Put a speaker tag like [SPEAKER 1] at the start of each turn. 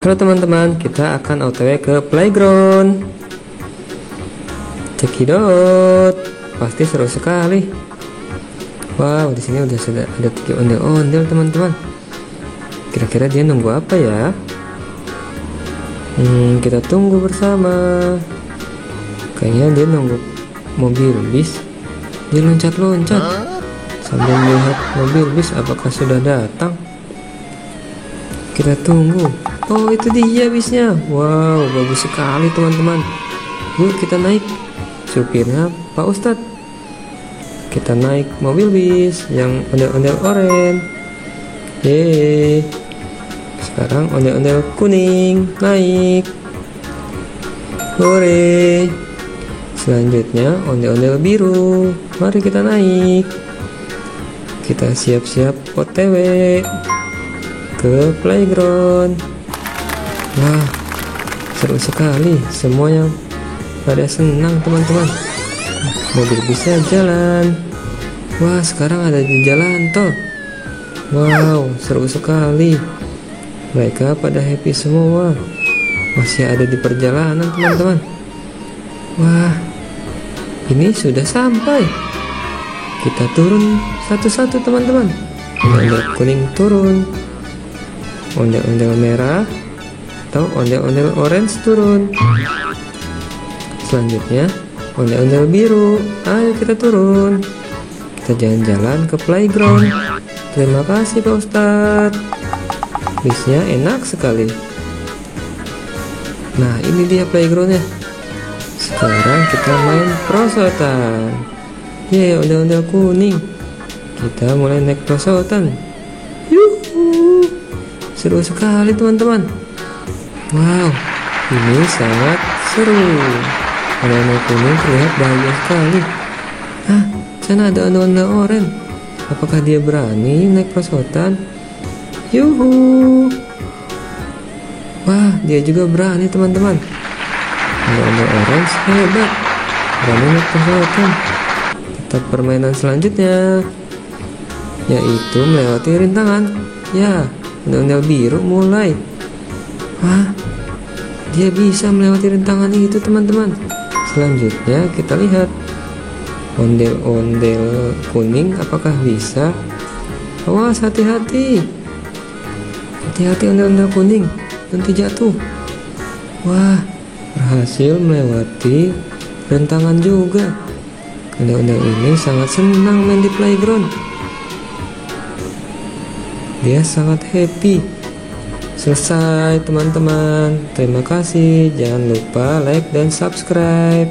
[SPEAKER 1] Halo teman-teman, kita akan OTW ke playground. Cekidot, pasti seru sekali. Wow, di sini udah ada 3 ondel-ondel teman-teman. Kira-kira dia nunggu apa ya? Kita tunggu bersama. Kayaknya dia nunggu mobil bis. Dia loncat-loncat sambil melihat mobil bis apakah sudah datang. Kita tunggu. Oh, itu dia bisnya. Wow, bagus sekali teman-teman. Yuk kita naik. Supirnya Pak Ustadz. Kita naik mobil bis yang ondel-ondel oranye. Yeay. Sekarang ondel-ondel kuning naik. Hore. Selanjutnya ondel-ondel biru. Mari kita naik. Kita siap-siap OTW ke playground. Wah, seru sekali. Semuanya pada senang teman-teman. Mobil bisa jalan. Wah, sekarang ada di jalan tol. Wow, seru sekali. Mereka pada happy semua. Masih ada di perjalanan teman-teman. Wah, ini sudah sampai. Kita turun satu-satu teman-teman. Ondel kuning turun. Ondel-ondel merah atau ondel-ondel orange turun. Selanjutnya ondel-ondel biru. Ayo kita turun. Kita jalan-jalan ke playground. Terima kasih Pak Ustadz. Bisnya enak sekali. Nah, ini dia playgroundnya. Sekarang kita main perosotan. Yeay, ondel-ondel kuning. Kita mulai naik perosotan. Yuhu, seru sekali teman-teman. Wow, ini sangat seru. Ondel-ondel kuning terlihat bahagia sekali. Hah, sana ada ondel-ondel oranye. Apakah dia berani naik perosotan? Yuhu. Wah, dia juga berani teman-teman. Ondel-ondel orange hebat, berani naik perosotan. Kita permainan selanjutnya, yaitu melewati rintangan. Ya, ondel-ondel biru mulai. Wah, dia bisa melewati rintangan itu teman-teman. Selanjutnya kita lihat ondel-ondel kuning apakah bisa. Awas, hati-hati. Hati-hati ondel-ondel kuning, nanti jatuh. Wah, berhasil melewati rintangan juga. Ondel-ondel ini sangat senang main di playground. Dia sangat happy. Selesai teman-teman. Terima kasih. Jangan lupa like dan subscribe.